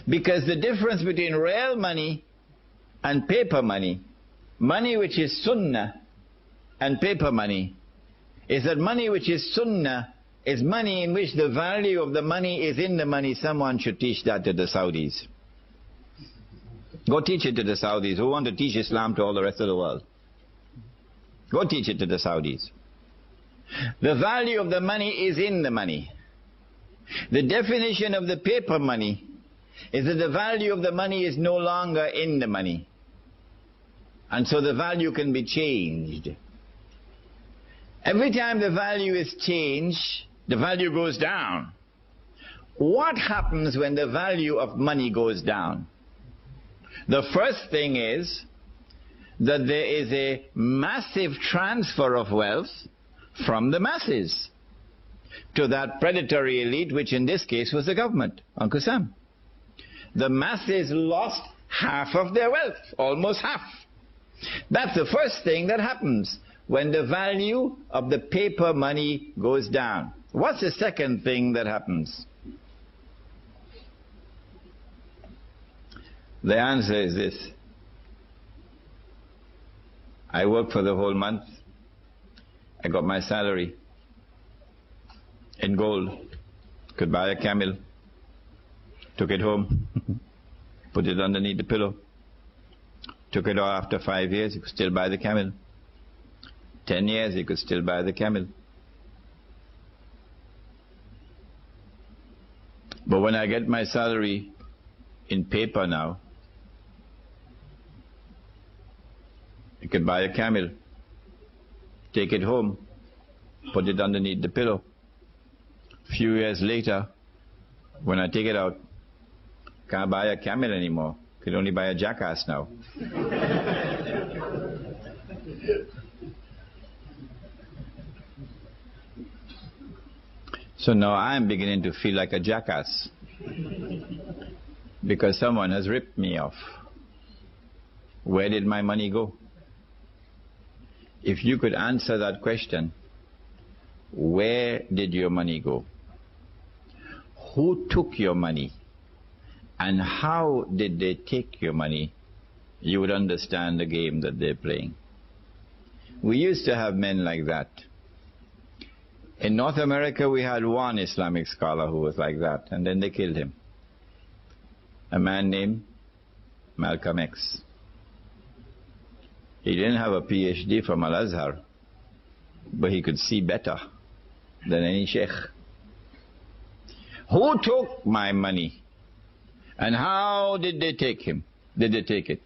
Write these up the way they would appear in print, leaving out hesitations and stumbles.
Because the difference between real money and paper money, money which is sunnah and paper money, is that money which is sunnah is money in which the value of the money is in the money. Someone should teach that to the Saudis. Go teach it to the Saudis who want to teach Islam to all the rest of the world. Go teach it to the Saudis. The value of the money is in the money. The definition of the paper money is that the value of the money is no longer in the money. And so the value can be changed. Every time the value is changed, the value goes down. What happens when the value of money goes down? The first thing is that there is a massive transfer of wealth from the masses to that predatory elite, which in this case was the government, Uncle Sam. The masses lost half of their wealth, almost half. That's the first thing that happens when the value of the paper money goes down. What's the second thing that happens? The answer is this. I worked for the whole month. I got my salary in gold. Could buy a camel. Took it home. Put it underneath the pillow. Took it off after 5 years. You could still buy the camel. 10 years, you could still buy the camel. But when I get my salary in paper now, you could buy a camel, take it home, put it underneath the pillow. A few years later, when I take it out, can't buy a camel anymore. Could only buy a jackass now. So now I'm beginning to feel like a jackass because someone has ripped me off. Where did my money go? If you could answer that question, where did your money go? Who took your money? And how did they take your money? You would understand the game that they're playing. We used to have men like that. In North America, we had one Islamic scholar who was like that, and then they killed him. A man named Malcolm X. He didn't have a PhD from Al-Azhar, but he could see better than any sheikh. Who took my money? And how did they take him? Did they take it?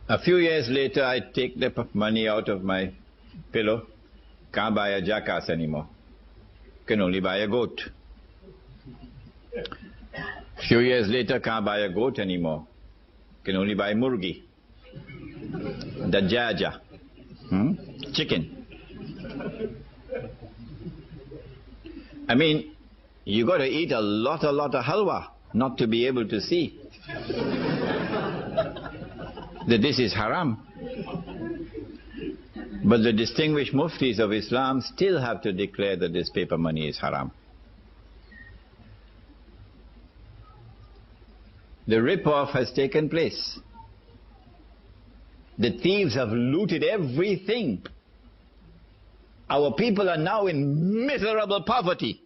A few years later, I take the money out of my pillow. Can't buy a jackass anymore. Can only buy a goat. A few years later, can't buy a goat anymore. Can only buy murgi. Dajaja. Chicken. I mean, you got to eat a lot of halwa not to be able to see that this is haram. But the distinguished muftis of Islam still have to declare that this paper money is haram. The rip-off has taken place. The thieves have looted everything. Our people are now in miserable poverty,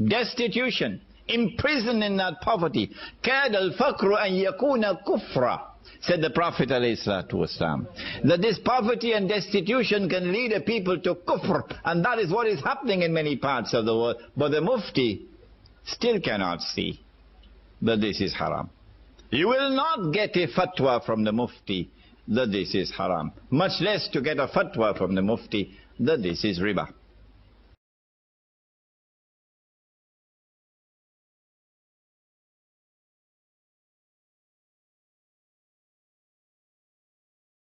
destitution, imprisoned in that poverty. كَادَ الْفَقْرُ أَنْ يَكُونَ كُفْرًا, said the Prophet ﷺ, that this poverty and destitution can lead a people to kufr, and that is what is happening in many parts of the world. But the mufti still cannot see that this is haram. You will not get a fatwa from the mufti that this is haram, much less to get a fatwa from the mufti that this is riba.